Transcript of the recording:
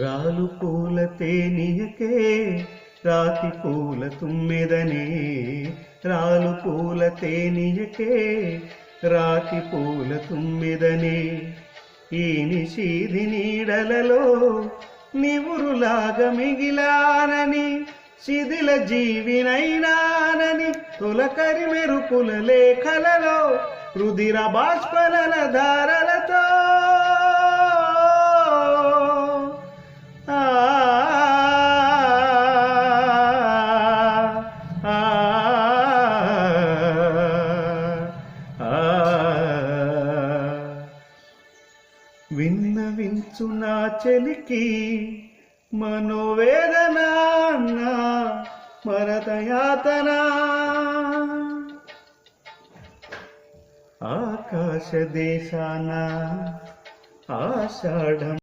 రాలు పూల తేనియకే రాతి పూల తుమ్మెదనే, రాలు పూల తేనియకే రాతి పూల తుమ్మెదనే. ఈ నిశీధి నీడలలో నివురులాగా మిగిలానని, శిథిల జీవినైనానని, తొలకరి మెరుపుల లేఖలలో రుధిర బాష్పలల ధారలతో విన్నవించు నా చెలికి మనోవేదన మరదయాతన. ఆకాశ దేశాన ఆషాఢం